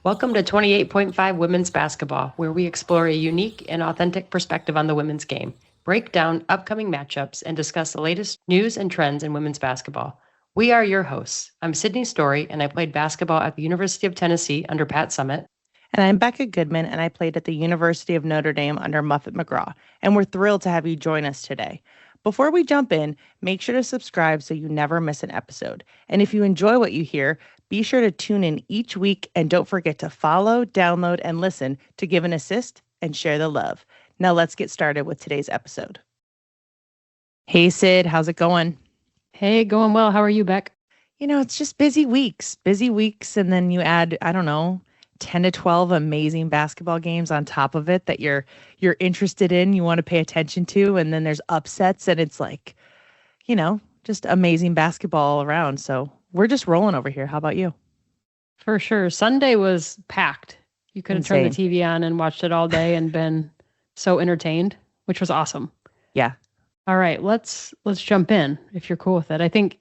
Welcome to 28.5 Women's Basketball, where we explore a unique and authentic perspective on the women's game, break down upcoming matchups, and discuss the latest news and trends in women's basketball. We are your hosts. I'm Sydney Story, and I played basketball at the University of Tennessee under Pat Summitt. And I'm Becca Goodman, and I played at the University of Notre Dame under Muffet McGraw. And we're thrilled to have you join us today. Before we jump in, make sure to subscribe so you never miss an episode. And if you enjoy what you hear, be sure to tune in each week and don't forget to follow, download, and listen to give an assist and share the love. Now let's get started with today's episode. Hey, Sid, how's it going? Hey, going well. How are you, Beck? You know, it's just busy weeks, and then you add, 10 to 12 amazing basketball games on top of it that you're interested in, you want to pay attention to, and then there's upsets, and it's like, just amazing basketball all around. So we're just rolling over here. How about you? For sure. Sunday was packed. You could have turned the TV on and watched it all day and been so entertained, which was awesome. Yeah. All right, let's jump in if you're cool with it. I think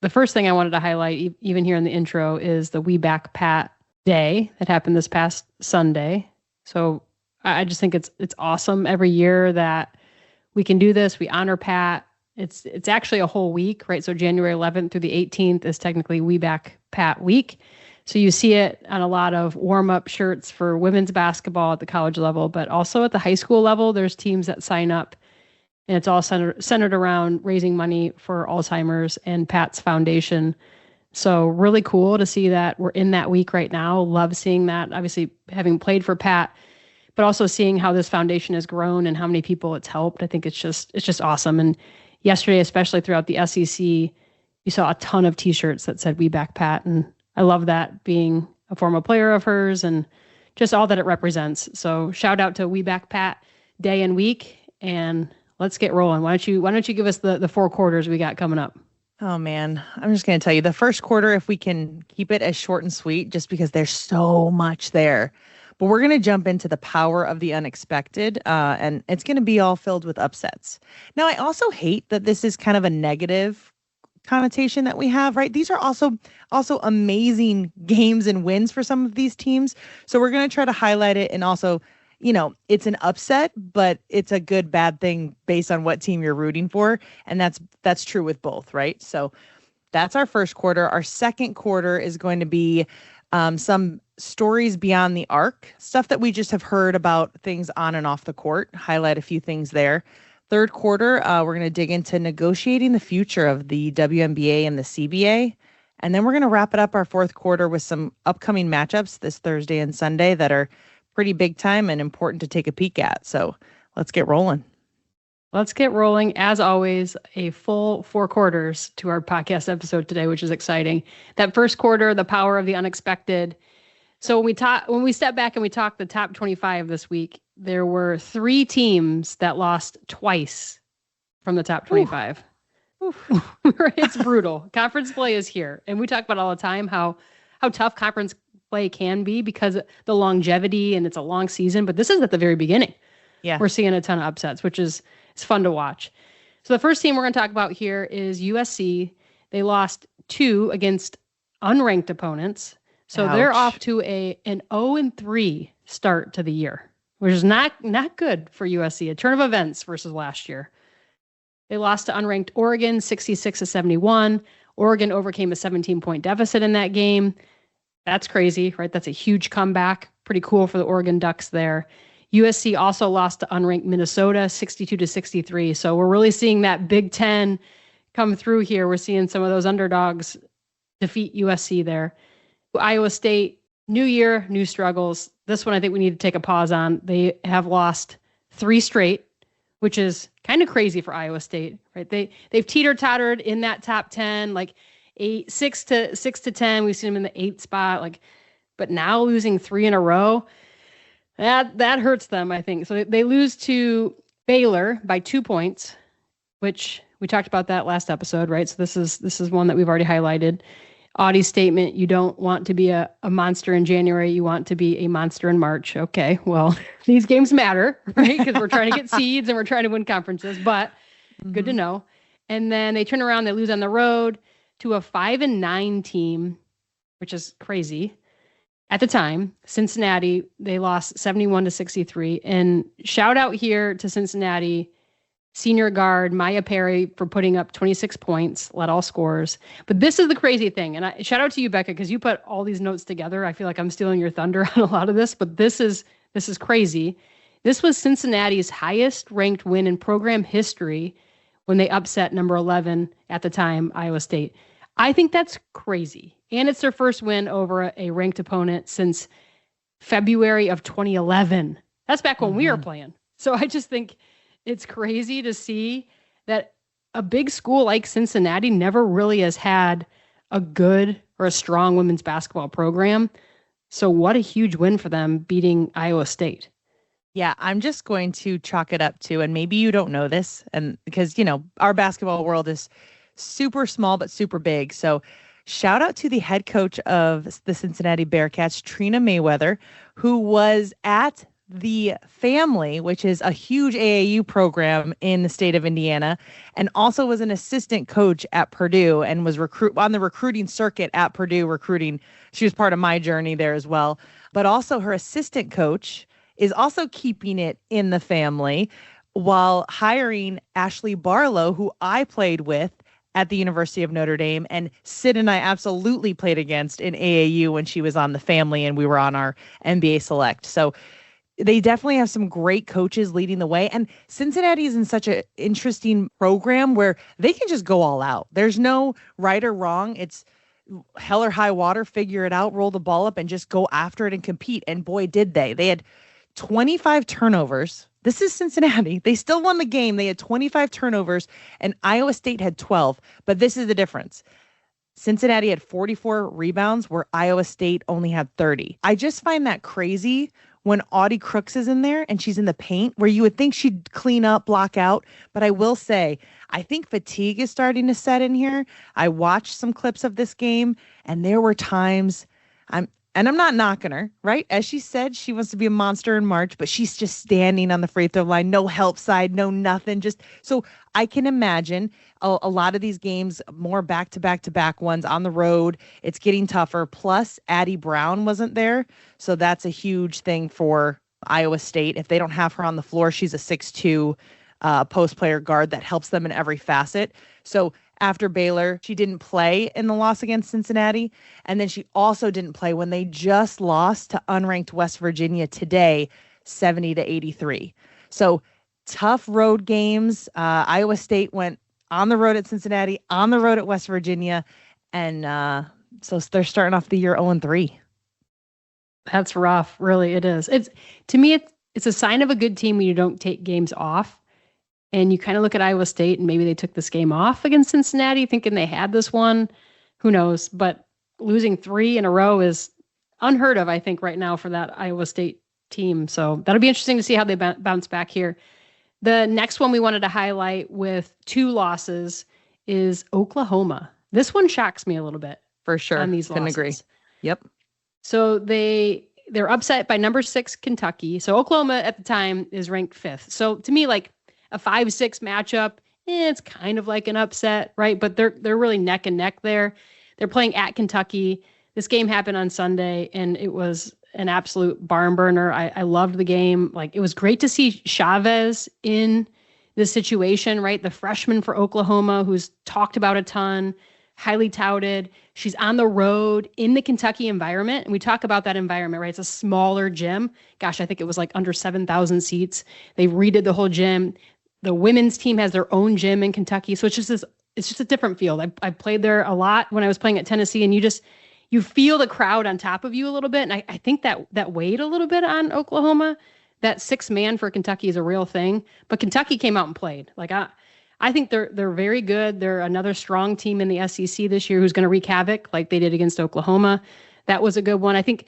the first thing I wanted to highlight, even here in the intro, is the We Back Pat Day that happened this past Sunday. So I just think it's awesome every year that we can do this. We honor Pat. It's actually a whole week, right? So January 11th through the 18th is technically We Back Pat Week. So you see it on a lot of warm-up shirts for women's basketball at the college level, but also at the high school level, there's teams that sign up, and it's all centered around raising money for Alzheimer's and Pat's foundation. So really cool to see that we're in that week right now. Love seeing that, obviously having played for Pat, but also seeing how this foundation has grown and how many people it's helped. I think it's just awesome. And yesterday, especially throughout the SEC, you saw a ton of t-shirts that said We Back Pat. And I love that, being a former player of hers and just all that it represents. So shout out to We Back Pat Day and week, and let's get rolling. Why don't you give us the four quarters we got coming up? Oh, man, I'm just going to tell you the first quarter, if we can keep it as short and sweet, just because there's so much there. But we're going to jump into the power of the unexpected, and it's going to be all filled with upsets. Now, I also hate that this is kind of a negative connotation that we have, right? These are also amazing games and wins for some of these teams. So we're going to try to highlight it, and also, it's an upset, but it's a good, bad thing based on what team you're rooting for. And that's true with both, right? So that's our first quarter. Our second quarter is going to be some stories beyond the arc, stuff that we just have heard about, things on and off the court, highlight a few things there. Third quarter, we're going to dig into negotiating the future of the WNBA and the CBA. And then we're going to wrap it up our fourth quarter with some upcoming matchups this Thursday and Sunday that are pretty big time and important to take a peek at. So let's get rolling. Let's get rolling. As always, a full four quarters to our podcast episode today, which is exciting. That first quarter, the power of the unexpected. So when we step back and we talk the top 25 this week, there were three teams that lost twice from the top 25. Oof. It's brutal. Conference play is here. And we talk about all the time how tough conference play can be because of the longevity, and it's a long season, but this is at the very beginning. Yeah. We're seeing a ton of upsets, which is fun to watch. So the first team we're going to talk about here is USC. They lost 2 against unranked opponents. So Ouch. They're off to an 0-3 start to the year, which is not good for USC. A turn of events versus last year. They lost to unranked Oregon 66-71. Oregon overcame a 17-point deficit in that game. That's crazy, right? That's a huge comeback. Pretty cool for the Oregon Ducks there. USC also lost to unranked Minnesota 62-63. So we're really seeing that Big Ten come through here. We're seeing some of those underdogs defeat USC there. Iowa State, new year, new struggles. This one I think we need to take a pause on. They have lost 3 straight, which is kind of crazy for Iowa State, right? They've teeter-tottered in that top 10, like 6 to 10. We've seen them in the 8th spot, but now losing 3 in a row, that hurts them, I think. So they lose to Baylor by 2 points, which we talked about that last episode, right? So this is one that we've already highlighted. Audie's statement, you don't want to be a monster in January, you want to be a monster in March. Okay, well, these games matter, right? Because we're trying to get seeds and we're trying to win conferences, but good to know. And then they turn around, they lose on the road to a 5-9 team, which is crazy. At the time, Cincinnati, they lost 71-63. And shout out here to Cincinnati senior guard Maya Perry for putting up 26 points, led all scorers. But this is the crazy thing. And shout out to you, Becca, because you put all these notes together. I feel like I'm stealing your thunder on a lot of this, but this is crazy. This was Cincinnati's highest ranked win in program history when they upset number 11 at the time, Iowa State. I think that's crazy. And it's their first win over a ranked opponent since February of 2011. That's back when we were playing. So I just think it's crazy to see that a big school like Cincinnati never really has had a good or a strong women's basketball program. So what a huge win for them beating Iowa State. Yeah, I'm just going to chalk it up to, and maybe you don't know this, and because, you know, our basketball world is super small but super big. So shout out to the head coach of the Cincinnati Bearcats, Trina Mayweather, who was at the Family, which is a huge AAU program in the state of Indiana, and also was an assistant coach at Purdue and was on the recruiting circuit at Purdue recruiting. She was part of my journey there as well. But also her assistant coach is also keeping it in the Family while hiring Ashley Barlow, who I played with at the University of Notre Dame, and Sid and I absolutely played against in AAU when she was on the Family and we were on our NBA Select. So they definitely have some great coaches leading the way. And Cincinnati is in such an interesting program where they can just go all out. There's no right or wrong. It's hell or high water, figure it out, roll the ball up and just go after it and compete. And boy, did they. They had 25 turnovers. This is Cincinnati. They still won the game. They had 25 turnovers and Iowa State had 12. But this is the difference. Cincinnati had 44 rebounds where Iowa State only had 30. I just find that crazy when Audie Crooks is in there and she's in the paint, where you would think she'd clean up, block out. But I will say, I think fatigue is starting to set in here. I watched some clips of this game, and there were times I'm not knocking her, right? As she said, she wants to be a monster in March, but she's just standing on the free throw line, no help side, no nothing. Just so I can imagine a lot of these games, more back-to-back ones on the road. It's getting tougher. Plus, Addie Brown wasn't there. So that's a huge thing for Iowa State. If they don't have her on the floor, she's a 6'2" post player guard that helps them in every facet. So after Baylor, she didn't play in the loss against Cincinnati. And then she also didn't play when they just lost to unranked West Virginia today, 70-83. So tough road games. Iowa State went on the road at Cincinnati, on the road at West Virginia. And so they're starting off the year 0-3. That's rough. Really, it is. To me, it's a sign of a good team when you don't take games off. And you kind of look at Iowa State and maybe they took this game off against Cincinnati thinking they had this one. Who knows? But losing 3 in a row is unheard of, I think, right now for that Iowa State team. So that'll be interesting to see how they bounce back here. The next one we wanted to highlight with 2 losses is Oklahoma. This one shocks me a little bit. For sure. On these losses. Can agree. Yep. So they're upset by number 6 Kentucky. So Oklahoma at the time is ranked 5th. So to me, like, a 5-6 matchup, it's kind of like an upset, right? But they're really neck and neck there. They're playing at Kentucky. This game happened on Sunday, and it was an absolute barn burner. I loved the game. Like, it was great to see Chavez in this situation, right? The freshman for Oklahoma, who's talked about a ton, highly touted. She's on the road in the Kentucky environment. And we talk about that environment, right? It's a smaller gym. Gosh, I think it was like under 7,000 seats. They redid the whole gym. The women's team has their own gym in Kentucky. So it's just a different field. I played there a lot when I was playing at Tennessee, and you feel the crowd on top of you a little bit. And I think that weighed a little bit on Oklahoma. That 6-man for Kentucky is a real thing. But Kentucky came out and played. Like, I think they're very good. They're another strong team in the SEC this year who's going to wreak havoc like they did against Oklahoma. That was a good one. I think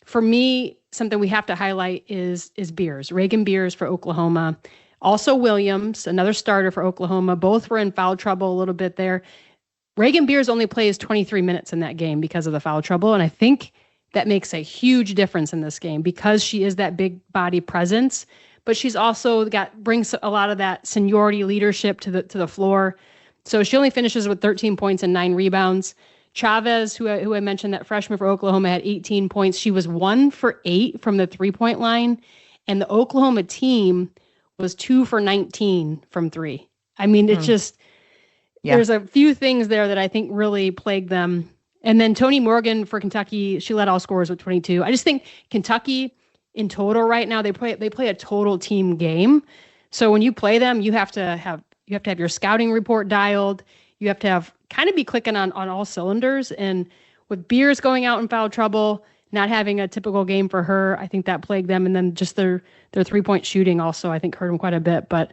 for me, something we have to highlight is Beers, Reagan Beers for Oklahoma. Also Williams, another starter for Oklahoma. Both were in foul trouble a little bit there. Reagan Beers only plays 23 minutes in that game because of the foul trouble. And I think that makes a huge difference in this game because she is that big body presence, but she's also brings a lot of that seniority leadership to the floor. So she only finishes with 13 points and 9 rebounds. Chavez, who I mentioned, that freshman for Oklahoma, had 18 points. She was 1 for 8 from the 3-point line. And the Oklahoma team was 2 for 19 from 3. I mean, it's just, there's a few things there that I think really plagued them. And then Toni Morgan for Kentucky, she led all scorers with 22. I just think Kentucky in total right now, they play a total team game. So when you play them, you have to have your scouting report dialed. You have to kind of be clicking on all cylinders. And with Beers going out in foul trouble, not having a typical game for her, I think that plagued them. And then just their 3-point shooting also, I think, hurt them quite a bit. But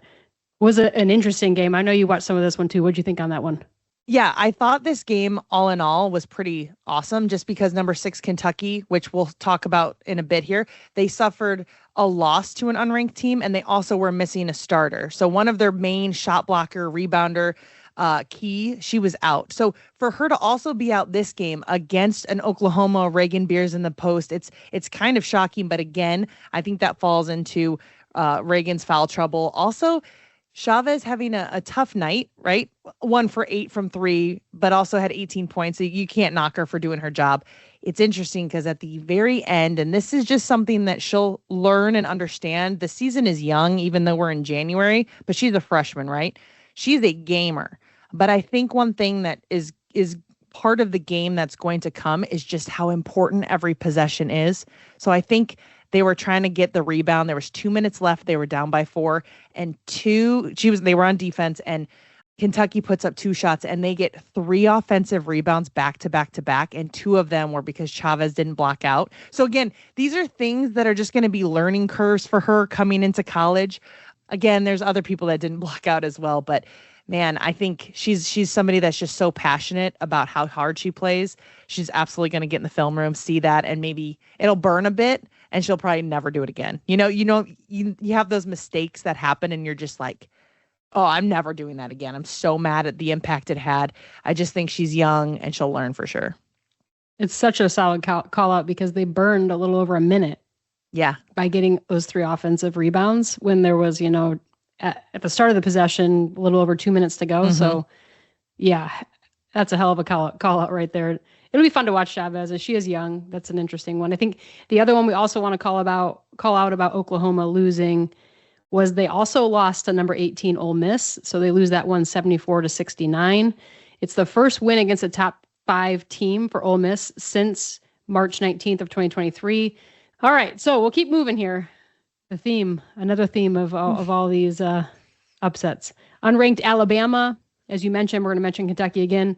was an interesting game. I know you watched some of this one too. What'd you think on that one? Yeah, I thought this game all in all was pretty awesome just because number 6 Kentucky, which we'll talk about in a bit here, they suffered a loss to an unranked team and they also were missing a starter. So one of their main shot blocker, rebounder, Key, she was out. So for her to also be out this game against an Oklahoma Reagan Beers in the post, it's kind of shocking. But again, I think that falls into Reagan's foul trouble. Also, Chavez having a tough night, right? 1 for 8 from 3, but also had 18 points. So you can't knock her for doing her job. It's interesting because at the very end, and this is just something that she'll learn and understand, the season is young, even though we're in January, but she's a freshman, right? She's a gamer. But I think one thing that is part of the game that's going to come is just how important every possession is. So I think they were trying to get the rebound. There was 2 minutes left. They were down by 4 and they were on defense and Kentucky puts up 2 shots and they get 3 offensive rebounds back to back to back. And 2 of them were because Chavez didn't block out. So again, these are things that are just going to be learning curves for her coming into college. Again, there's other people that didn't block out as well, but man, I think she's somebody that's just so passionate about how hard she plays. She's absolutely going to get in the film room, see that, and maybe it'll burn a bit and she'll probably never do it again. You have those mistakes that happen and you're just like, oh, I'm never doing that again. I'm so mad at the impact it had. I just think she's young and she'll learn for sure. It's such a solid call out because they burned a little over a minute. Yeah. By getting those 3 offensive rebounds when there was, at the start of the possession, a little over 2 minutes to go. Mm-hmm. So, yeah, that's a hell of a call out right there. It'll be fun to watch Chavez as she is young. That's an interesting one. I think the other one we also want to call out about Oklahoma losing was they also lost to number 18 Ole Miss. So they lose that one 74-69. It's the first win against a top 5 team for Ole Miss since March 19th of 2023. All right, so we'll keep moving here. Another theme of all these upsets. Unranked Alabama, as you mentioned, we're going to mention Kentucky again.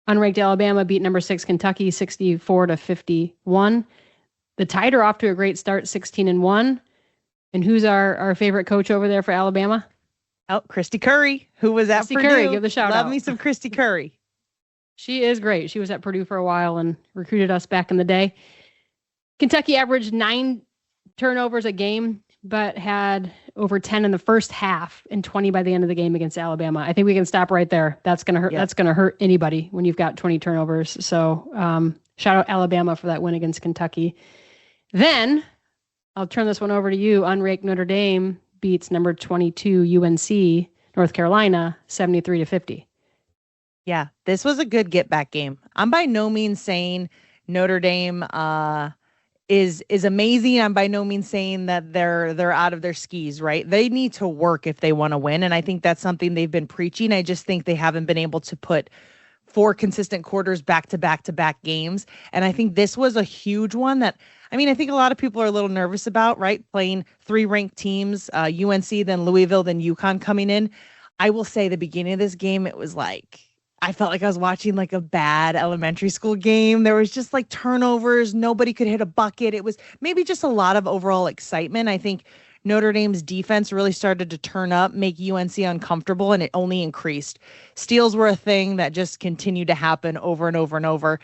Unranked Alabama beat number 6 Kentucky 64-51. The Tide are off to a great start, 16-1. And who's our favorite coach over there for Alabama? Oh, Christy Curry, who was at Purdue. Curry, give the shout out. Love me some Christy Curry. She is great. She was at Purdue for a while and recruited us back in the day. Kentucky averaged 9 turnovers a game, but had over 10 in the first half and 20 by the end of the game against Alabama. I think we can stop right there. That's going to hurt. Yep. That's going to hurt anybody when you've got 20 turnovers. So shout out Alabama for that win against Kentucky. Then I'll turn this one over to you. Unranked Notre Dame beats number 22 UNC North Carolina 73-50. Yeah, this was a good get back game. I'm by no means saying Notre Dame is amazing. I'm by no means saying that they're out of their skis, right? They need to work if they want to win. And I think that's something they've been preaching. I just think they haven't been able to put 4 consistent quarters back to back games. And I think this was a huge one that, I think a lot of people are a little nervous about, right? Playing 3 ranked teams, UNC, then Louisville, then UConn coming in. I will say the beginning of this game, it was like, I felt like I was watching like a bad elementary school game. There was just like turnovers. Nobody could hit a bucket. It was maybe just a lot of overall excitement. I think Notre Dame's defense really started to turn up, make UNC uncomfortable, and it only increased. Steals were a thing that just continued to happen over and over and over.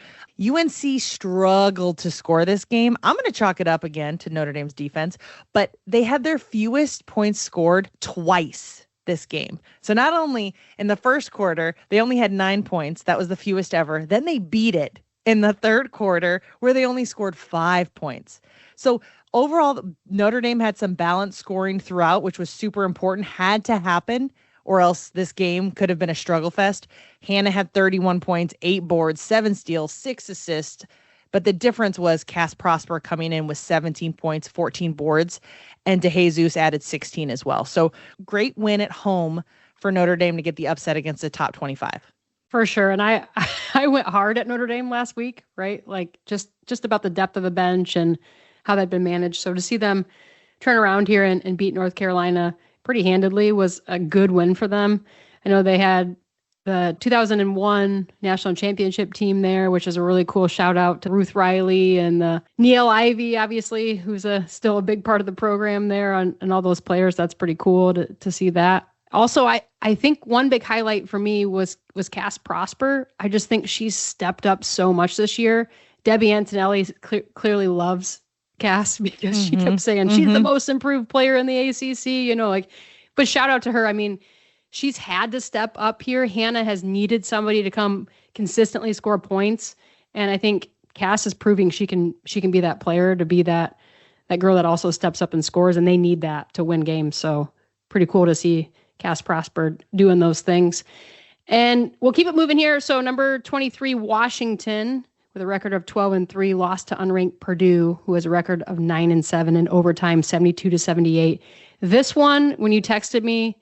UNC struggled to score this game. I'm going to chalk it up again to Notre Dame's defense, but they had their fewest points scored twice this game. So not only in the first quarter, they only had 9 points. That was the fewest ever. Then they beat it in the third quarter where they only scored 5 points. So overall, Notre Dame had some balanced scoring throughout, which was super important, had to happen, or else this game could have been a struggle fest. Hannah had 31 points, 8 boards, 7 steals, 6 assists. But the difference was Cass Prosper coming in with 17 points, 14 boards, and DeJesus added 16 as well. So great win at home for Notre Dame to get the upset against the top 25. For sure. And I went hard at Notre Dame last week, right? Like just about the depth of the bench and how that'd been managed. So to see them turn around here and beat North Carolina pretty handedly was a good win for them. I know they had the 2001 national championship team there, which is a really cool shout out to Ruth Riley and Neil Ivey, obviously, who's still a big part of the program there and all those players. That's pretty cool to see that. Also, I think one big highlight for me was Cass Prosper. I just think she's stepped up so much this year. Debbie Antonelli clearly loves Cass because she kept saying she's the most improved player in the ACC, but shout out to her. I mean, she's had to step up here. Hannah has needed somebody to come consistently score points. And I think Cass is proving she can be that player, to be that girl that also steps up and scores. And they need that to win games. So pretty cool to see Cass Prosper doing those things. And we'll keep it moving here. So number 23, Washington, with a record of 12-3, lost to unranked Purdue, who has a record of 9-7 in overtime, 72-78. This one, when you texted me,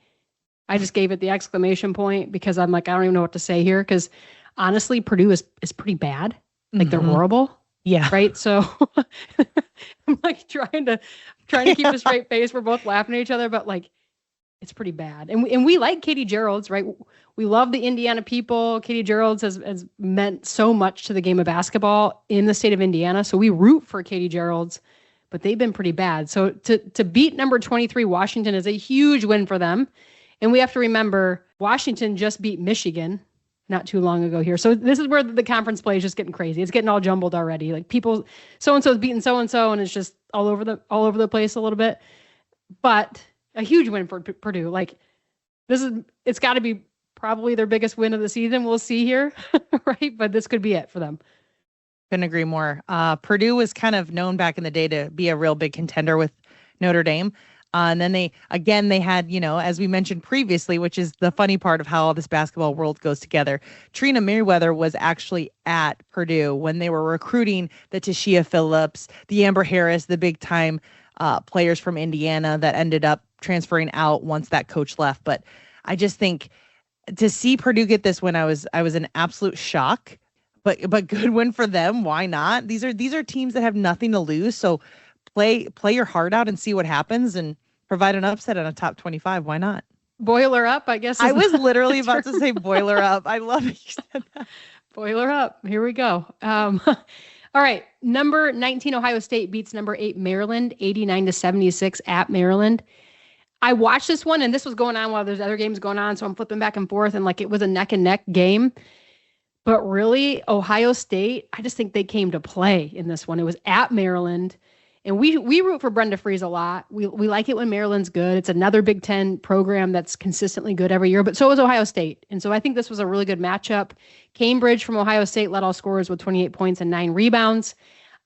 I just gave it the exclamation point because I'm like, I don't even know what to say here. Because honestly, Purdue is pretty bad. Like they're horrible. Yeah. Right. So I'm like trying to keep a straight face. We're both laughing at each other, but like, it's pretty bad. And we like Katie Gerald's, right? We love the Indiana people. Katie Gerald's has meant so much to the game of basketball in the state of Indiana. So we root for Katie Gerald's, but they've been pretty bad. So to beat number 23 Washington is a huge win for them. And we have to remember Washington just beat Michigan not too long ago here. So this is where the conference play is just getting crazy. It's getting all jumbled already. Like people, so-and-so's beating so-and-so, and it's just all over the place a little bit. But a huge win for Purdue. Like it's got to be probably their biggest win of the season. We'll see here, right? But this could be it for them. Couldn't agree more. Purdue was kind of known back in the day to be a real big contender with Notre Dame. And then they had, as we mentioned previously, which is the funny part of how all this basketball world goes together. Trina Merriweather was actually at Purdue when they were recruiting the Tashia Phillips, the Amber Harris, the big time players from Indiana that ended up transferring out once that coach left. But I just think to see Purdue get this win, I was in absolute shock. But good win for them. Why not? These are teams that have nothing to lose. So play your heart out and see what happens and provide an upset on a top 25. Why not? Boiler up, I guess. I was literally about to say boiler up. I love it. You said that. Boiler up. Here we go. All right. Number 19, Ohio State beats number 8, Maryland, 89-76 at Maryland. I watched this one, and this was going on while there's other games going on, so I'm flipping back and forth, and like it was a neck and neck game. But really, Ohio State, I just think they came to play in this one. It was at Maryland. And we root for Brenda Frese a lot. We like it when Maryland's good. It's another Big Ten program that's consistently good every year, but so is Ohio State. And so I think this was a really good matchup. Cambridge from Ohio State led all scorers with 28 points and 9 rebounds.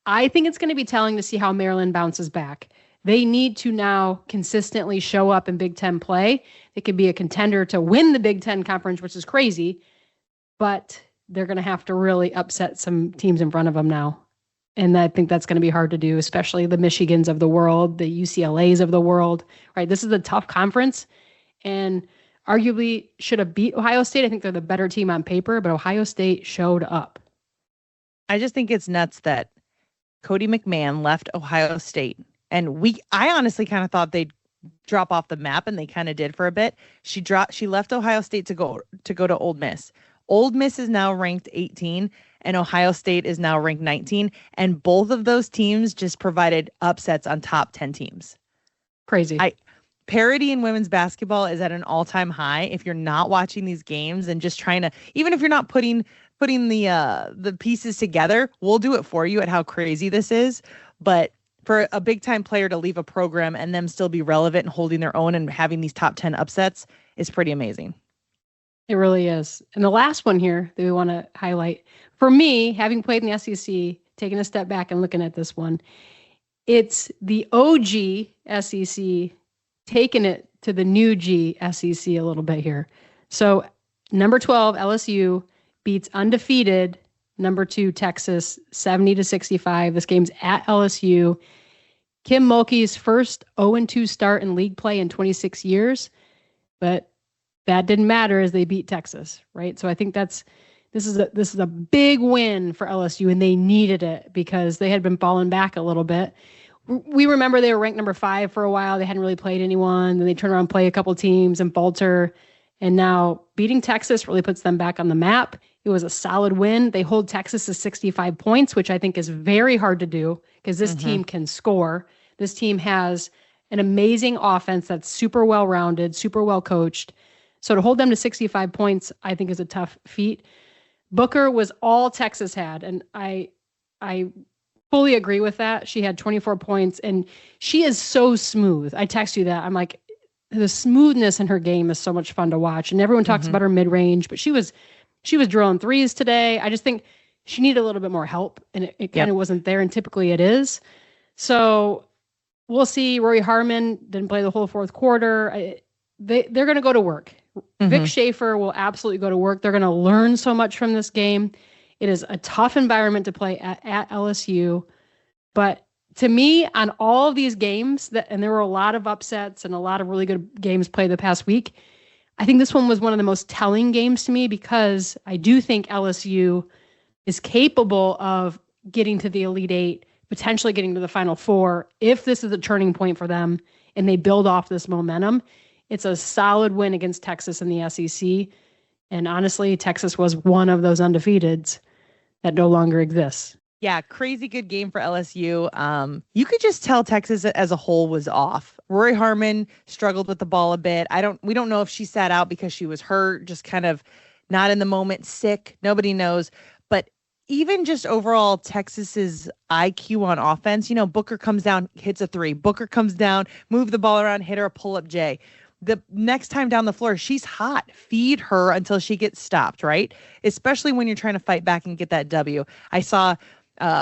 I think it's going to be telling to see how Maryland bounces back. They need to now consistently show up in Big Ten play. They could be a contender to win the Big Ten conference, which is crazy, but they're going to have to really upset some teams in front of them now. And I think that's going to be hard to do, especially the Michigans of the world, the UCLAs of the world, right? This is a tough conference and arguably should have beat Ohio State. I think they're the better team on paper, but Ohio State showed up. I just think it's nuts that Cody McMahon left Ohio State. And I honestly kind of thought they'd drop off the map, and they kind of did for a bit. She left Ohio State to go to Ole Miss. Ole Miss is now ranked 18. And Ohio State is now ranked 19. And both of those teams just provided upsets on top 10 teams. Crazy. Parity in women's basketball is at an all-time high. If you're not watching these games and just trying to, even if you're not putting the pieces together, we'll do it for you at how crazy this is. But for a big-time player to leave a program and them still be relevant and holding their own and having these top 10 upsets is pretty amazing. It really is. And the last one here that we want to highlight, for me, having played in the SEC, taking a step back and looking at this one, it's the OG SEC taking it to the new G SEC a little bit here. So number 12, LSU beats undefeated number 2, Texas, 70-65. This game's at LSU. Kim Mulkey's first 0-2 start in league play in 26 years, but that didn't matter as they beat Texas, right? So I think this is a big win for LSU, and they needed it because they had been falling back a little bit. We remember they were ranked number 5 for a while. They hadn't really played anyone. Then they turn around and play a couple teams and falter. And now beating Texas really puts them back on the map. It was a solid win. They hold Texas to 65 points, which I think is very hard to do because this team can score. This team has an amazing offense that's super well-rounded, super well-coached. So to hold them to 65 points, I think is a tough feat. Booker was all Texas had, and I fully agree with that. She had 24 points, and she is so smooth. I text you that. I'm like, the smoothness in her game is so much fun to watch, and everyone talks about her mid-range, but she was drilling threes today. I just think she needed a little bit more help, and it kind of wasn't there, and typically it is. So we'll see. Rory Harmon didn't play the whole fourth quarter. They're going to go to work. Vic Schaefer will absolutely go to work. They're going to learn so much from this game. It is a tough environment to play at LSU. But to me, on all of these games, and there were a lot of upsets and a lot of really good games played the past week, I think this one was one of the most telling games to me because I do think LSU is capable of getting to the Elite Eight, potentially getting to the Final Four, if this is a turning point for them and they build off this momentum. It's a solid win against Texas in the SEC. And honestly, Texas was one of those undefeateds that no longer exists. Yeah, crazy good game for LSU. You could just tell Texas as a whole was off. Rory Harmon struggled with the ball a bit. We don't know if she sat out because she was hurt, just kind of not in the moment, sick. Nobody knows. But even just overall Texas's IQ on offense, Booker comes down, hits a 3. Booker comes down, move the ball around, hit her a pull-up J. The next time down the floor, she's hot. Feed her until she gets stopped, right? Especially when you're trying to fight back and get that W. I saw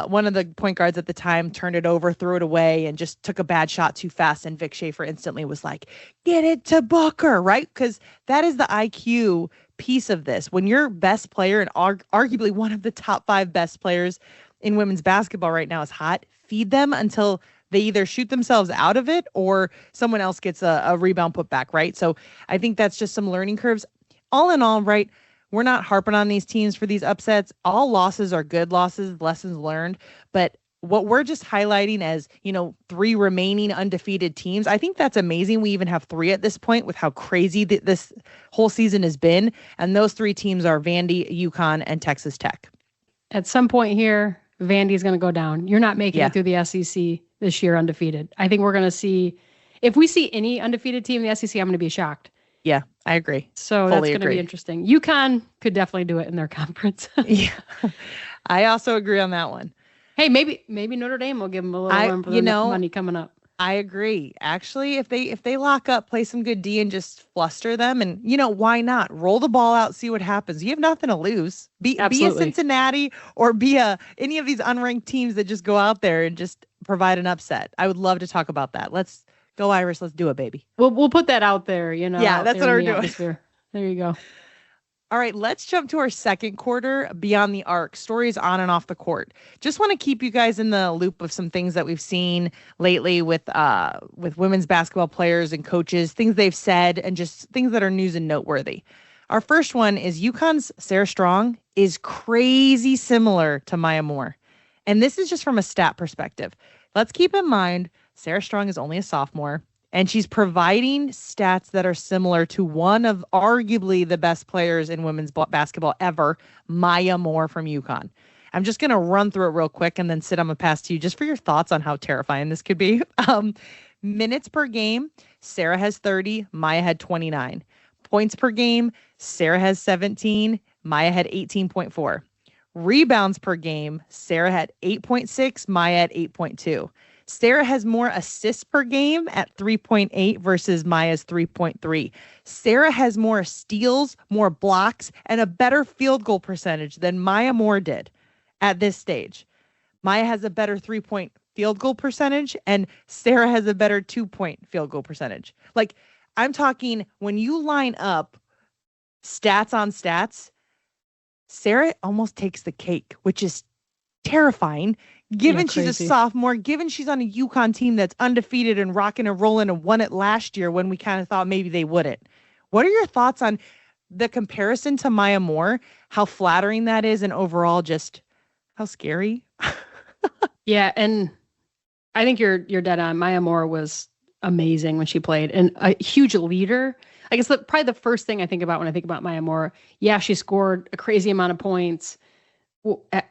one of the point guards at the time turned it over, threw it away, and just took a bad shot too fast. And Vic Schaefer instantly was like, get it to Booker, right? Because that is the IQ piece of this. When your best player and arguably one of the top 5 best players in women's basketball right now is hot, feed them until they either shoot themselves out of it or someone else gets a rebound put back, right? So I think that's just some learning curves. All in all, right, we're not harping on these teams for these upsets. All losses are good losses, lessons learned. But what we're just highlighting as, 3 remaining undefeated teams, I think that's amazing. We even have 3 at this point with how crazy this whole season has been. And those 3 teams are Vandy, UConn, and Texas Tech. At some point here, Vandy's going to go down. You're not making it through the SEC this year undefeated. I think we're going to see, if we see any undefeated team in the SEC, I'm going to be shocked. Yeah, I agree. So that's going to be interesting. UConn could definitely do it in their conference. Yeah, I also agree on that one. Hey, maybe Notre Dame will give them a little run for their money coming up. I agree. Actually, if they lock up, play some good D and just fluster them, and why not roll the ball out, see what happens. You have nothing to lose. Be a Cincinnati or be any of these unranked teams that just go out there and just provide an upset. I would love to talk about that. Let's go, Irish. Let's do it, baby. We'll put that out there. Yeah, that's what we're doing. Atmosphere. There you go. All right, let's jump to our second quarter, Beyond the Arc, stories on and off the court. Just want to keep you guys in the loop of some things that we've seen lately with women's basketball players and coaches, things they've said, and just things that are news and noteworthy. Our first one is UConn's Sarah Strong is crazy similar to Maya Moore. And this is just from a stat perspective. Let's keep in mind, Sarah Strong is only a sophomore. And she's providing stats that are similar to one of arguably the best players in women's basketball ever, Maya Moore from UConn. I'm just going to run through it real quick and then sit on a pass to you just for your thoughts on how terrifying this could be. Minutes per game, Sarah has 30, Maya had 29. Points per game, Sarah has 17, Maya had 18.4. Rebounds per game, Sarah had 8.6, Maya at 8.2. Sarah has more assists per game at 3.8 versus Maya's 3.3. Sarah has more steals, more blocks, and a better field goal percentage than Maya Moore did at this stage. Maya has a better 3-point field goal percentage, and Sarah has a better 2-point field goal percentage. Like, I'm talking when you line up stats on stats, Sarah almost takes the cake, which is terrifying. Given she's a sophomore, given she's on a UConn team that's undefeated and rocking and rolling and won it last year when we kind of thought maybe they wouldn't. What are your thoughts on the comparison to Maya Moore, how flattering that is, and overall just how scary? Yeah, and I think you're dead on. Maya Moore was amazing when she played and a huge leader. I guess probably the first thing I think about when I think about Maya Moore, yeah, she scored a crazy amount of points,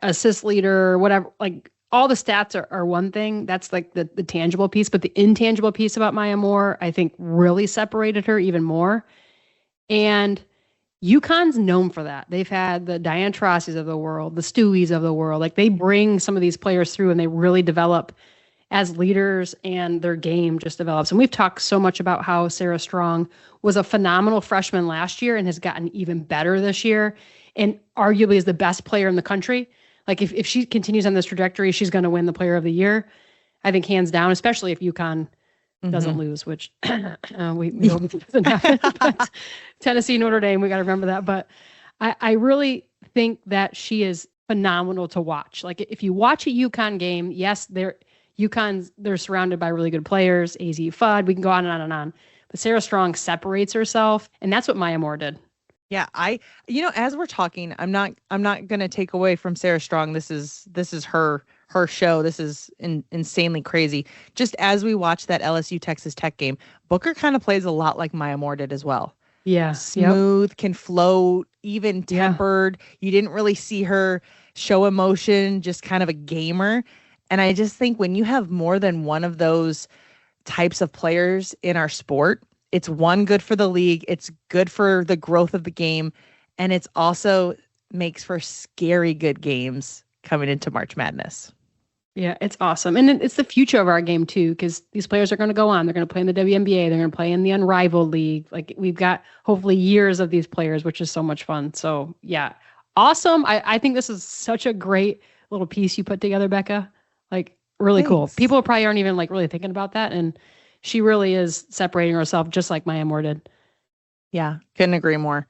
assist leader, whatever. Like all the stats are one thing. That's like the tangible piece, but the intangible piece about Maya Moore, I think really separated her even more. And UConn's known for that. They've had the Diane Taurasi's of the world, the Stewies of the world. Like they bring some of these players through and they really develop as leaders and their game just develops. And we've talked so much about how Sarah Strong was a phenomenal freshman last year and has gotten even better this year and arguably is the best player in the country. Like if she continues on this trajectory, she's going to win the player of the year. I think hands down, especially if UConn doesn't lose, which we hope it doesn't happen. But Tennessee, Notre Dame, we got to remember that. But I really think that she is phenomenal to watch. Like if you watch a UConn game, yes, they're surrounded by really good players, AZ Fudd, we can go on and on and on. But Sarah Strong separates herself, and that's what Maya Moore did. Yeah, as we're talking, I'm not going to take away from Sarah Strong. This is her show. This is insanely crazy. Just as we watch that LSU Texas Tech game, Booker kind of plays a lot like Maya Moore did as well. Yeah. Smooth, can float, even tempered. Yeah. You didn't really see her show emotion, just kind of a gamer. And I just think when you have more than one of those types of players in our sport, it's one, good for the league. It's good for the growth of the game. And it's also makes for scary good games coming into March Madness. Yeah, it's awesome. And it's the future of our game too, because these players are going to go on. They're going to play in the WNBA. They're going to play in the Unrivaled League. Like we've got hopefully years of these players, which is so much fun. So yeah, awesome. I think this is such a great little piece you put together, Becca. Like really cool. People probably aren't even like really thinking about that. And she really is separating herself just like Maya Moore did. Yeah, couldn't agree more.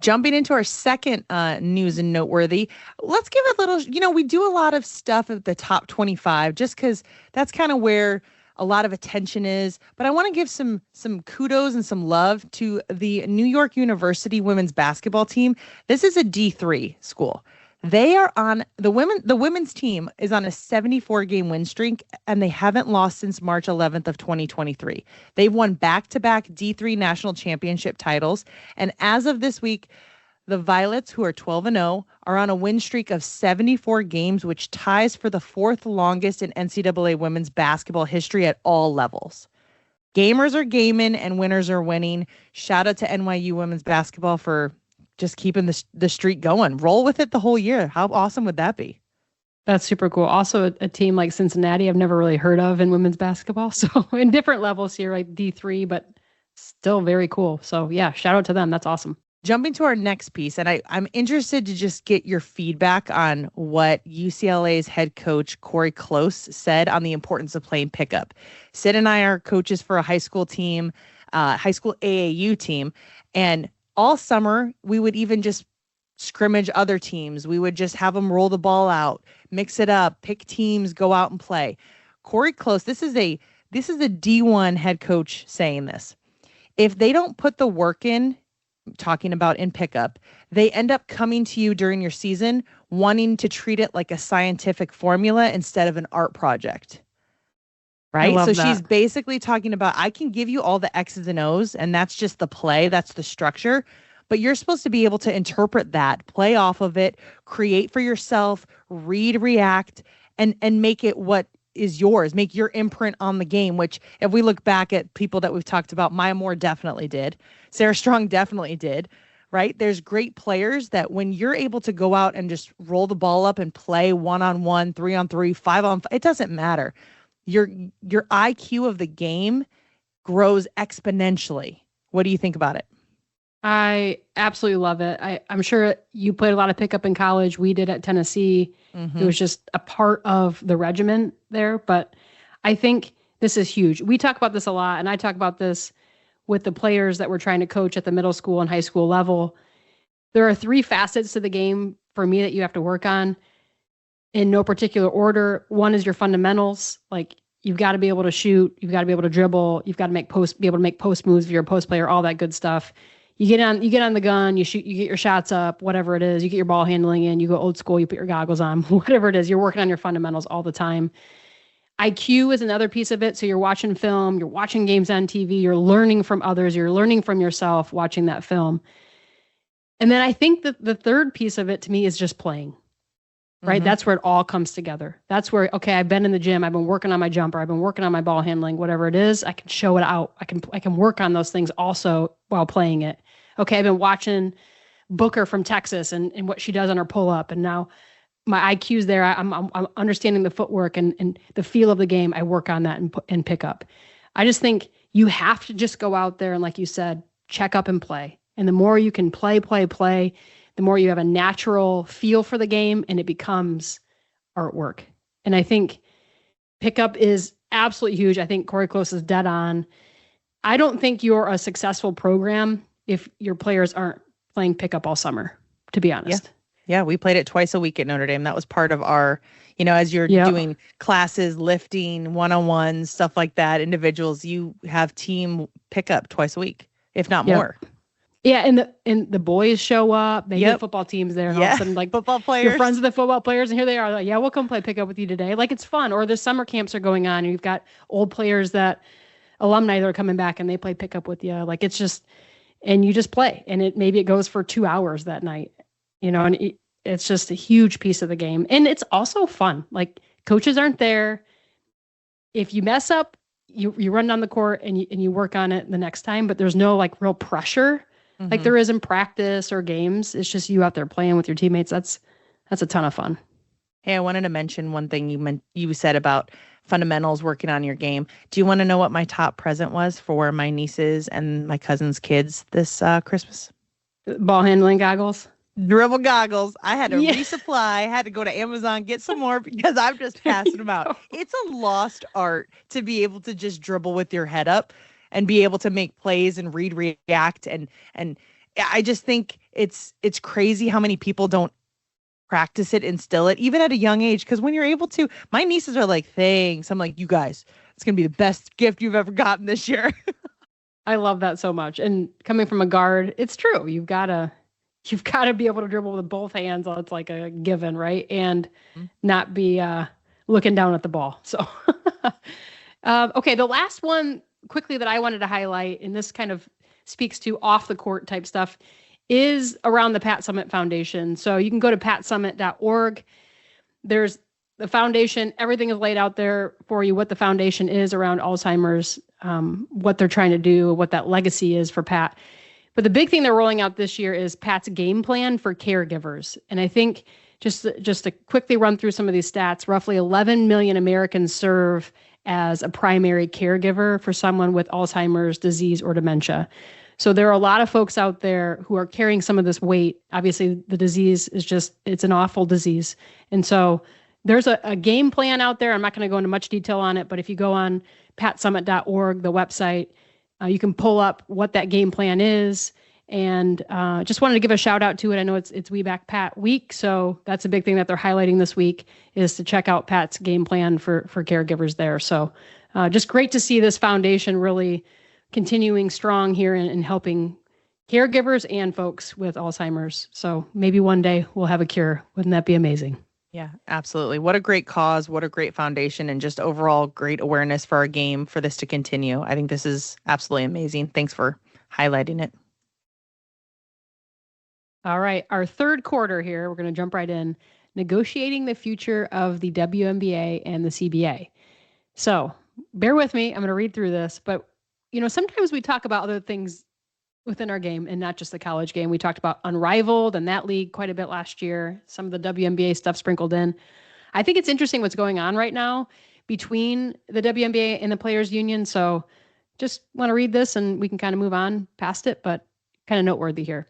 Jumping into our second news and noteworthy, let's give a little, we do a lot of stuff at the top 25 just because that's kind of where a lot of attention is. But I want to give some kudos and some love to the New York University women's basketball team. This is a D3 school. They are on the women's team is on a 74-game win streak, and they haven't lost since March 11th of 2023. They've won back-to-back D3 national championship titles, and as of this week, the Violets, who are 12-0, are on a win streak of 74 games, which ties for the fourth longest in NCAA women's basketball history at all levels. Gamers are gaming and winners are winning. Shout out to NYU women's basketball for just keeping the streak going. Roll with it the whole year. How awesome would that be? That's super cool. Also, a team like Cincinnati, I've never really heard of in women's basketball. So in different levels here, like D3, but still very cool. So yeah, shout out to them. That's awesome. Jumping to our next piece, and I'm interested to just get your feedback on what UCLA's head coach, Corey Close, said on the importance of playing pickup. Sid and I are coaches for a high school team, high school AAU team, and all summer, we would even just scrimmage other teams. We would just have them roll the ball out, mix it up, pick teams, go out and play. Corey Close, this is a D1 head coach saying this. If they don't put the work in, talking about in pickup, they end up coming to you during your season wanting to treat it like a scientific formula instead of an art project. Right. So she's basically talking about, I can give you all the X's and O's, and that's just the play. That's the structure. But you're supposed to be able to interpret that, play off of it, create for yourself, read, react, and make it what is yours. Make your imprint on the game, which if we look back at people that we've talked about, Maya Moore definitely did. Sarah Strong definitely did. Right. There's great players that when you're able to go out and just roll the ball up and play 1-on-1, 3-on-3, 5-on-5, it doesn't matter. Your IQ of the game grows exponentially. What do you think about it? I absolutely love it. I'm sure you played a lot of pickup in college. We did at Tennessee. Mm-hmm. It was just a part of the regimen there. But I think this is huge. We talk about this a lot, and I talk about this with the players that we're trying to coach at the middle school and high school level, there are 3 facets to the game for me that you have to work on in no particular order. One is your fundamentals. Like, you've got to be able to shoot. You've got to be able to dribble. You've got to be able to make post moves if you're a post player, all that good stuff. You get on the gun, you shoot, you get your shots up, whatever it is, you get your ball handling in, you go old school, you put your goggles on, whatever it is, you're working on your fundamentals all the time. IQ is another piece of it. So you're watching film, you're watching games on TV, you're learning from others, you're learning from yourself watching that film. And then I think that the third piece of it to me is just playing, right? That's where it all comes together. That's where, okay, I've been in the gym, I've been working on my jumper, I've been working on my ball handling, whatever it is, I can show it out. I can work on those things also while playing it. Okay, I've been watching Booker from Texas and what she does on her pull-up, and now my IQ's there. I'm understanding the footwork and the feel of the game. I work on that and pick up. I just think you have to just go out there and, like you said, check up and play. And the more you can play, the more you have a natural feel for the game, and it becomes artwork. And I think pickup is absolutely huge. I think Corey Close is dead on. I don't think you're a successful program if your players aren't playing pickup all summer, to be honest. Yeah, we played it twice a week at Notre Dame. That was part of our, as you're doing classes, lifting, one-on-ones, stuff like that, individuals, you have team pickup twice a week, if not more. Yeah, and the boys show up. They get football teams there, and all of a sudden, like, football players, you're friends with the football players, and here they are. Like, yeah, we'll come play pickup with you today. Like, it's fun. Or the summer camps are going on, and you've got old players alumni that are coming back, and they play pickup with you. Like, it's just, and you just play, and maybe it goes for 2 hours that night, and it's just a huge piece of the game, and it's also fun. Like, coaches aren't there. If you mess up, you run down the court and you work on it the next time, but there's no like real pressure like there is in practice or games. It's just you out there playing with your teammates. That's a ton of fun. Hey, I wanted to mention one thing you said about fundamentals, working on your game. Do you want to know what my top present was for my nieces and my cousin's kids this Christmas? Ball handling goggles. Dribble goggles. I had to resupply. I had to go to Amazon, get some more because I'm just passing them out. It's a lost art to be able to just dribble with your head up and be able to make plays and react. And I just think it's crazy how many people don't practice it, instill it, even at a young age. Because when you're able to, my nieces are like, thanks. I'm like, you guys, it's going to be the best gift you've ever gotten this year. I love that so much. And coming from a guard, it's true. You've got to be able to dribble with both hands. It's like a given, right? And not be looking down at the ball. So, okay, the last one quickly that I wanted to highlight, and this kind of speaks to off the court type stuff, is around the Pat Summitt Foundation. So you can go to patsummit.org. There's the foundation. Everything is laid out there for you, what the foundation is around Alzheimer's, what they're trying to do, what that legacy is for Pat. But the big thing they're rolling out this year is Pat's game plan for caregivers. And I think just to quickly run through some of these stats, roughly 11 million Americans serve as a primary caregiver for someone with Alzheimer's disease or dementia. So there are a lot of folks out there who are carrying some of this weight. Obviously, the disease is it's an awful disease. And so there's a game plan out there. I'm not going to go into much detail on it, but if you go on patsummit.org, the website, you can pull up what that game plan is. And just wanted to give a shout out to it. I know it's We Back Pat week, so that's a big thing that they're highlighting this week is to check out Pat's game plan for caregivers there. So just great to see this foundation really continuing strong here and helping caregivers and folks with Alzheimer's. So maybe one day we'll have a cure. Wouldn't that be amazing? Yeah, absolutely. What a great cause. What a great foundation, and just overall great awareness for our game for this to continue. I think this is absolutely amazing. Thanks for highlighting it. All right. Our third quarter here, we're going to jump right in. Negotiating the future of the WNBA and the CBA. So bear with me. I'm going to read through this, but sometimes we talk about other things within our game and not just the college game. We talked about Unrivaled and that league quite a bit last year, some of the WNBA stuff sprinkled in. I think it's interesting what's going on right now between the WNBA and the Players Union. So just want to read this and we can kind of move on past it, but kind of noteworthy here.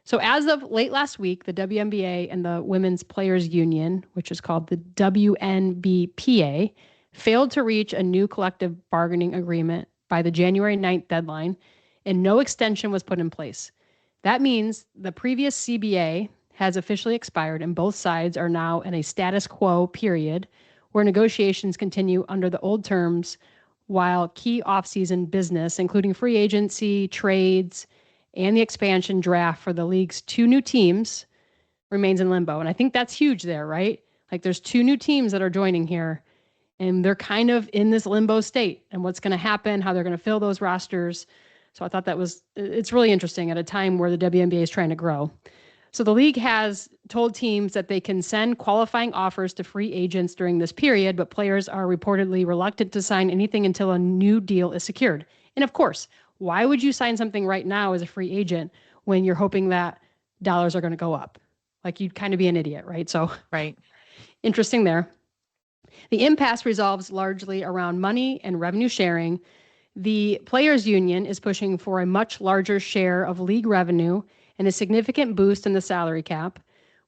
So as of late last week, the WNBA and the Women's Players Union, which is called the WNBPA, failed to reach a new collective bargaining agreement by the January 9th deadline. and no extension was put in place. That means the previous CBA has officially expired and both sides are now in a status quo period where negotiations continue under the old terms while key offseason business, including free agency, trades, and the expansion draft for the league's 2 new teams, remains in limbo. And I think that's huge there, right? Like there's 2 new teams that are joining here, and they're kind of in this limbo state and what's going to happen, how they're going to fill those rosters. So I thought it's really interesting at a time where the WNBA is trying to grow. So the league has told teams that they can send qualifying offers to free agents during this period, but players are reportedly reluctant to sign anything until a new deal is secured. And of course, why would you sign something right now as a free agent when you're hoping that dollars are going to go up? Like you'd kind of be an idiot, right? So Right. Interesting there. The impasse resolves largely around money and revenue sharing. The players' union is pushing for a much larger share of league revenue and a significant boost in the salary cap,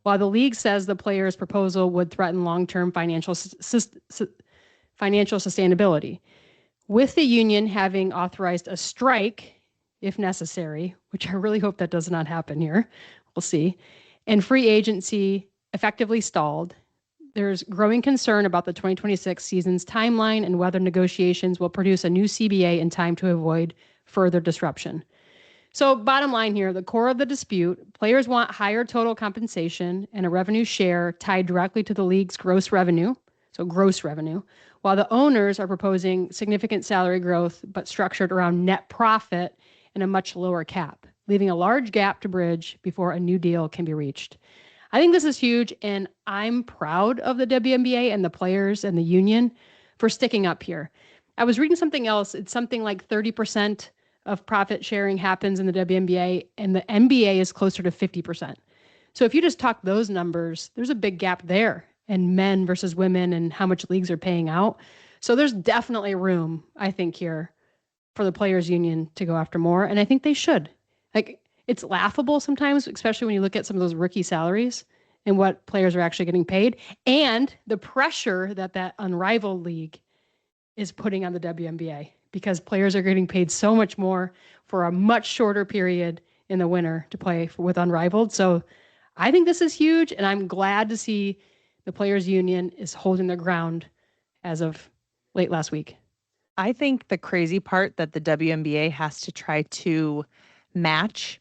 while the league says the players' proposal would threaten long-term financial sustainability. With the union having authorized a strike, if necessary, which I really hope that does not happen here, we'll see, and free agency effectively stalled, there's growing concern about the 2026 season's timeline and whether negotiations will produce a new CBA in time to avoid further disruption. So bottom line here, the core of the dispute, players want higher total compensation and a revenue share tied directly to the league's gross revenue, while the owners are proposing significant salary growth but structured around net profit and a much lower cap, leaving a large gap to bridge before a new deal can be reached. I think this is huge, and I'm proud of the WNBA and the players and the union for sticking up here. I was reading something else. It's something like 30% of profit sharing happens in the WNBA, and the NBA is closer to 50%. So if you just talk those numbers, there's a big gap there, and men versus women and how much leagues are paying out. So there's definitely room, I think, here for the players union to go after more, and I think they should. Like, it's laughable sometimes, especially when you look at some of those rookie salaries and what players are actually getting paid, and the pressure that unrivaled league is putting on the WNBA, because players are getting paid so much more for a much shorter period in the winter to play with unrivaled. So I think this is huge, and I'm glad to see the players union is holding their ground as of late last week. I think the crazy part that the WNBA has to try to match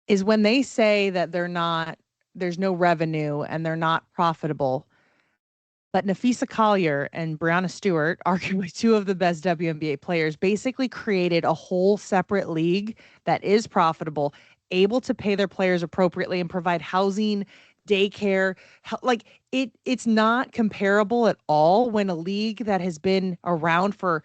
is when they say that there's no revenue and they're not profitable. But Nafisa Collier and Breanna Stewart, arguably 2 of the best WNBA players, basically created a whole separate league that is profitable, able to pay their players appropriately and provide housing, daycare. Like it's not comparable at all when a league that has been around for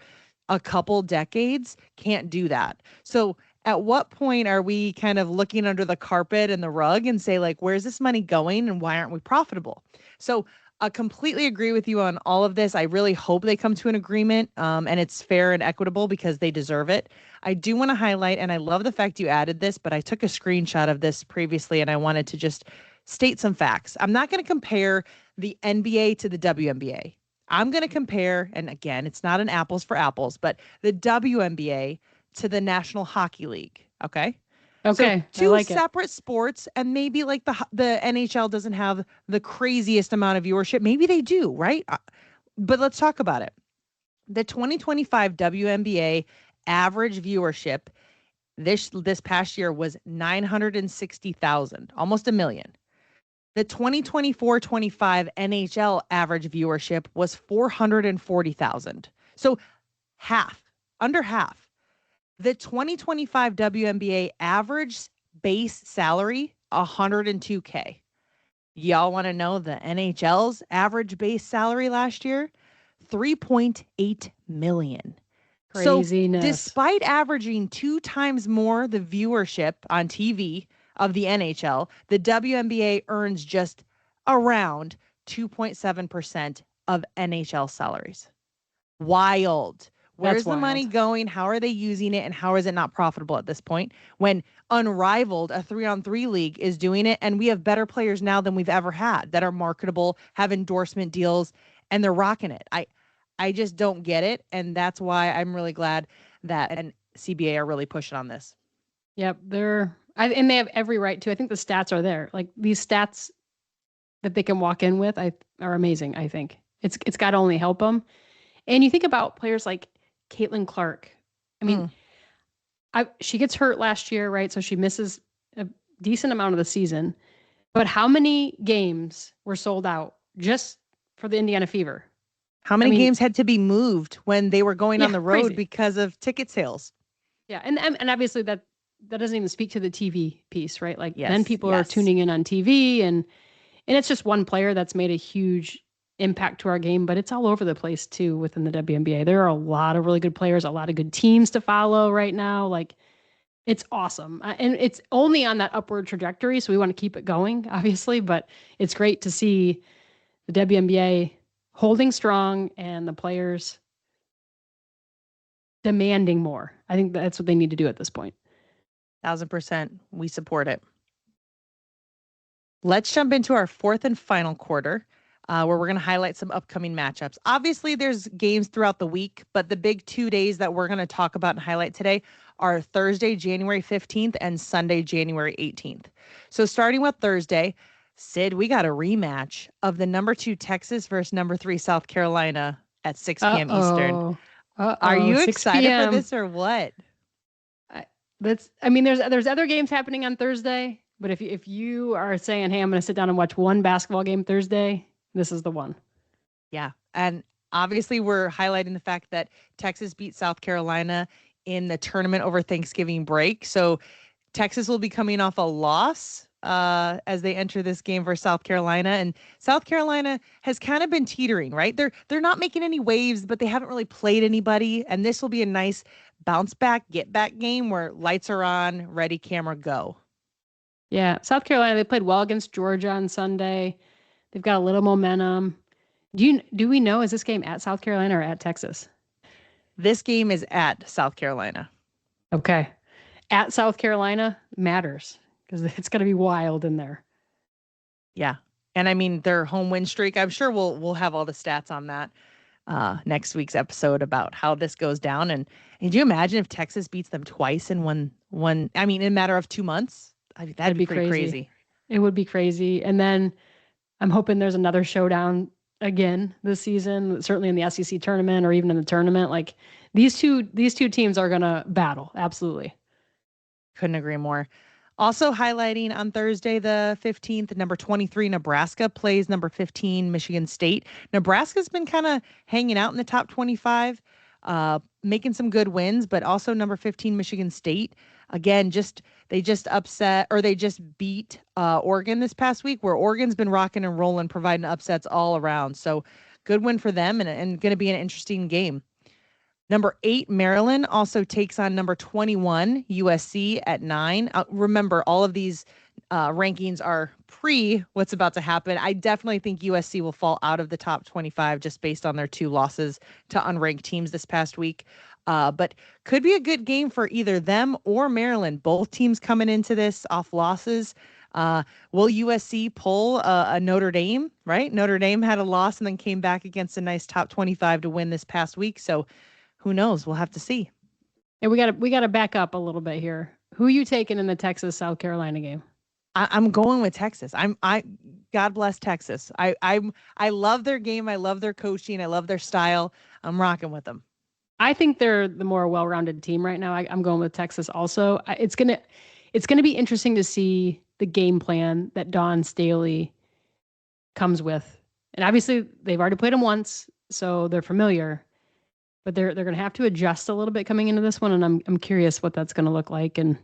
a couple decades can't do that. So at what point are we kind of looking under the carpet and the rug and say, like, where's this money going and why aren't we profitable? So I completely agree with you on all of this. I really hope they come to an agreement and it's fair and equitable because they deserve it. I do want to highlight, and I love the fact you added this, but I took a screenshot of this previously and I wanted to just state some facts. I'm not going to compare the NBA to the WNBA. I'm going to compare, and again, it's not an apples for apples, but the WNBA to the National Hockey League. Okay. Okay. So 2 like separate sports, and maybe like the NHL doesn't have the craziest amount of viewership. Maybe they do, right? But let's talk about it. The 2025 WNBA average viewership this past year was 960,000, almost a million. The 2024-25 NHL average viewership was 440,000. So under half. The 2025 WNBA average base salary, $102K. Y'all want to know the NHL's average base salary last year? $3.8 million. Craziness. So despite averaging 2 times more the viewership on TV of the NHL, the WNBA earns just around 2.7% of NHL salaries. Wild. Where's the money going? How are they using it? And how is it not profitable at this point when Unrivaled, a 3-on-3 league, is doing it? And we have better players now than we've ever had that are marketable, have endorsement deals, and they're rocking it. I just don't get it. And that's why I'm really glad that an CBA are really pushing on this. Yep, and they have every right to. I think the stats are there. Like these stats that they can walk in with, are amazing. I think it's got to only help them. And you think about players like Caitlin Clark. I mean, she gets hurt last year, right? So she misses a decent amount of the season. But how many games were sold out just for the Indiana Fever? How many games had to be moved when they were going on the road crazy. because of ticket sales? Yeah, and obviously that doesn't even speak to the TV piece, right? Like Yes, then people are tuning in on TV, and it's just one player that's made a huge impact to our game, but it's all over the place too within the WNBA. There are a lot of really good players, a lot of good teams to follow right now. Like it's awesome. And it's only on that upward trajectory, so we want to keep it going, obviously, but it's great to see the WNBA holding strong and the players demanding more. I think that's what they need to do at this point. 1,000%. We support it. Let's jump into our fourth and final quarter, where we're going to highlight some upcoming matchups. Obviously, there's games throughout the week, but the big 2 days that we're going to talk about and highlight today are Thursday, January 15th and Sunday, January 18th. So starting with Thursday, Sid, we got a rematch of the number 2 Texas versus number 3 South Carolina at 6 p.m. Eastern. Are you excited for this or what? There's other games happening on Thursday, but if you are saying, hey, I'm going to sit down and watch one basketball game Thursday, this is the one. Yeah. And obviously we're highlighting the fact that Texas beat South Carolina in the tournament over Thanksgiving break. So Texas will be coming off a loss as they enter this game versus South Carolina. And South Carolina has kind of been teetering, right? They're not making any waves, but they haven't really played anybody. And this will be a nice bounce back, get back game where lights are on, ready, camera, go. Yeah. South Carolina, they played well against Georgia on Sunday. They've got a little momentum. Do we know, is this game at South Carolina or at Texas? This game is at South Carolina. Okay. At South Carolina matters because it's going to be wild in there. Yeah. And I mean, their home win streak, I'm sure we'll have all the stats on that next week's episode about how this goes down. And do you imagine if Texas beats them twice in in a matter of 2 months? That'd be pretty crazy. It would be crazy. And then I'm hoping there's another showdown again this season, certainly in the SEC tournament or even in the tournament. Like these two teams are going to battle. Absolutely. Couldn't agree more. Also highlighting on Thursday, the 15th, number 23, Nebraska plays number 15, Michigan State. Nebraska's been kind of hanging out in the top 25, making some good wins, but also number 15, Michigan State. Again, they just beat Oregon this past week, where Oregon's been rocking and rolling, providing upsets all around. So good win for them and going to be an interesting game. Number 8, Maryland also takes on number 21, USC at 9. Remember, all of these rankings are pre what's about to happen. I definitely think USC will fall out of the top 25 just based on their 2 losses to unranked teams this past week. But could be a good game for either them or Maryland. Both teams coming into this off losses. Will USC pull a Notre Dame, right? Notre Dame had a loss and then came back against a nice top 25 to win this past week. So who knows? We'll have to see. And we got to back up a little bit here. Who are you taking in the Texas South Carolina game? I'm going with Texas. God bless Texas. I love their game. I love their coaching. I love their style. I'm rocking with them. I think they're the more well-rounded team right now. I'm going with Texas also. It's gonna be interesting to see the game plan that Dawn Staley comes with. And obviously they've already played them once, so they're familiar. But they're going to have to adjust a little bit coming into this one, and I'm curious what that's going to look like, and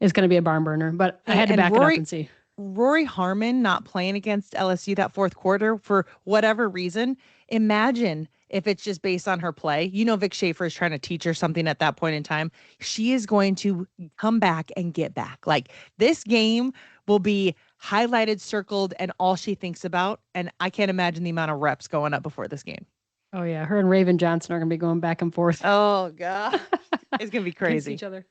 it's going to be a barn burner. But I had to back it up and see. Rory Harmon not playing against LSU that fourth quarter for whatever reason. Imagine if it's just based on her play. Vic Schaefer is trying to teach her something at that point in time. She is going to come back and get back. Like this game will be highlighted, circled, and all she thinks about. And I can't imagine the amount of reps going up before this game. Oh, yeah. Her and Raven Johnson are going to be going back and forth. Oh, God. It's going to be crazy. Each other.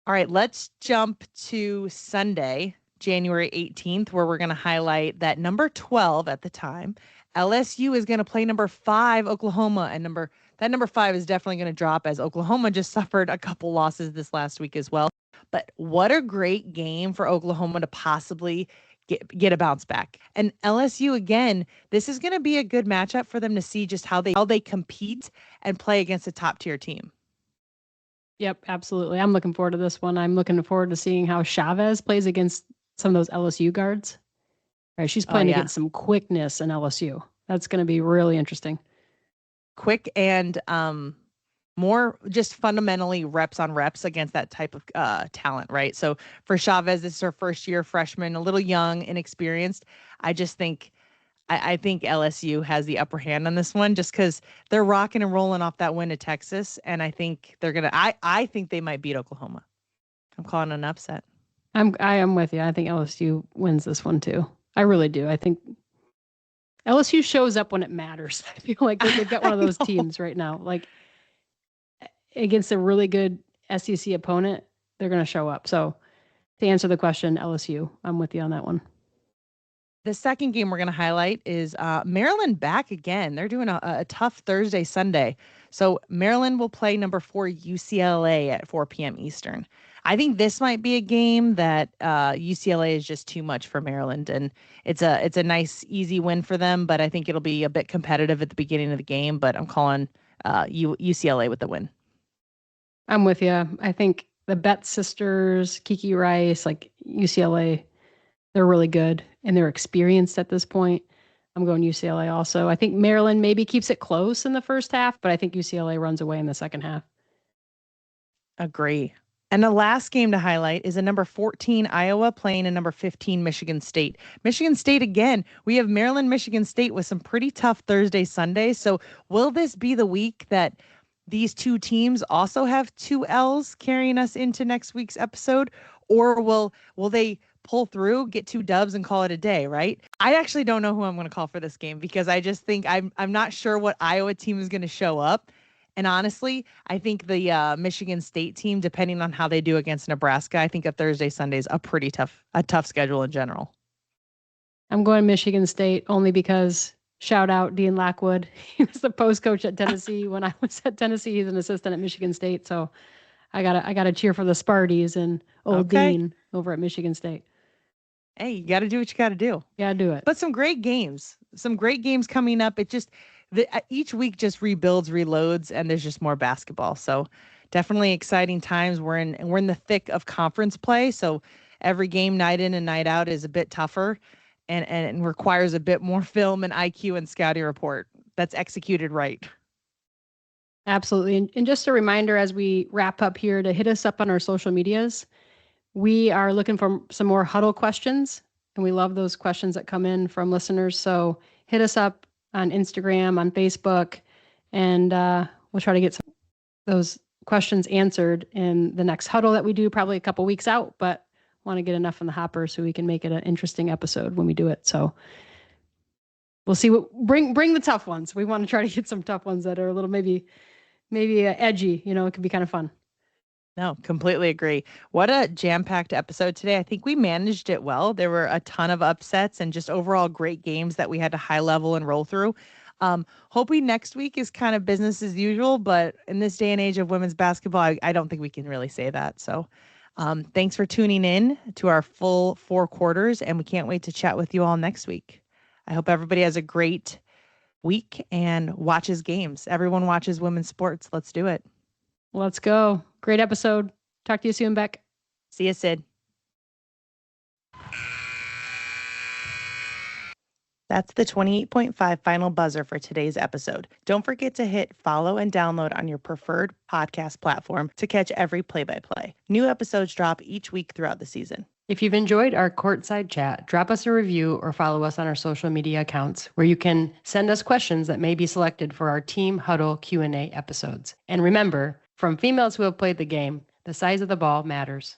All right, let's jump to Sunday, January 18th, where we're going to highlight that number 12 at the time, LSU is going to play number 5, Oklahoma, and number 5 is definitely going to drop as Oklahoma just suffered a couple losses this last week as well. But what a great game for Oklahoma to possibly get a bounce back. And LSU, again, this is going to be a good matchup for them to see just how they compete and play against a top tier team. Yep, absolutely. I'm looking forward to this one. I'm looking forward to seeing how Chavez plays against some of those LSU guards. Right, she's playing against some quickness in LSU. That's going to be really interesting. Quick and more just fundamentally reps on reps against that type of talent, right? So for Chavez, this is her first year freshman, a little young, inexperienced. I think LSU has the upper hand on this one just because they're rocking and rolling off that win to Texas. And I think I think they might beat Oklahoma. I'm calling an upset. I am with you. I think LSU wins this one too. I really do. I think LSU shows up when it matters. I feel like they've got one of those teams right now. Like against a really good SEC opponent, they're going to show up. So to answer the question, LSU, I'm with you on that one. The second game we're going to highlight is Maryland back again. They're doing a tough Thursday, Sunday. So Maryland will play number 4 UCLA at 4 p.m. Eastern. I think this might be a game that UCLA is just too much for Maryland, and it's a nice, easy win for them. But I think it'll be a bit competitive at the beginning of the game. But I'm calling UCLA with the win. I'm with you. I think the Betts sisters, Kiki Rice, like UCLA, they're really good and they're experienced at this point. I'm going UCLA also. I think Maryland maybe keeps it close in the first half, but I think UCLA runs away in the second half. Agree. And the last game to highlight is a number 14 Iowa playing a number 15 Michigan State. Michigan State again. We have Maryland, Michigan State with some pretty tough Thursday, Sundays. So will this be the week that these two teams also have 2 L's carrying us into next week's episode? Or will they pull through, get 2 dubs and call it a day, right? I actually don't know who I'm going to call for this game because I just think I'm not sure what Iowa team is going to show up. And honestly, I think the Michigan State team, depending on how they do against Nebraska, I think a Thursday, Sunday is a tough schedule in general. I'm going Michigan State only because shout out Dean Lockwood. He was the post coach at Tennessee when I was at Tennessee. He's an assistant at Michigan State. So I gotta cheer for the Sparties and old Dean over at Michigan State. Hey, you got to do what you got to do. You got to do it. But some great games coming up. It just, each week just rebuilds, reloads, and there's just more basketball. So definitely exciting times. We're in the thick of conference play. So every game night in and night out is a bit tougher and requires a bit more film and IQ and scouting report that's executed right. Absolutely. And just a reminder as we wrap up here to hit us up on our social medias. We are looking for some more huddle questions, and we love those questions that come in from listeners. So hit us up on Instagram, on Facebook, and we'll try to get those questions answered in the next huddle that we do, probably a couple weeks out, but want to get enough in the hopper so we can make it an interesting episode when we do it. So we'll see bring the tough ones. We want to try to get some tough ones that are a little maybe edgy. It could be kind of fun. No, completely agree. What a jam-packed episode today. I think we managed it well. There were a ton of upsets and just overall great games that we had to high level and roll through. Hoping next week is kind of business as usual, but in this day and age of women's basketball, I don't think we can really say that. So thanks for tuning in to our full 4 quarters, and we can't wait to chat with you all next week. I hope everybody has a great week and watches games. Everyone watches women's sports. Let's do it. Let's go. Great episode. Talk to you soon, Beck. See you, Sid. That's the 28.5 final buzzer for today's episode. Don't forget to hit follow and download on your preferred podcast platform to catch every play-by-play. New episodes drop each week throughout the season. If you've enjoyed our courtside chat, drop us a review or follow us on our social media accounts where you can send us questions that may be selected for our Team Huddle Q&A episodes. And remember, from females who have played the game, the size of the ball matters.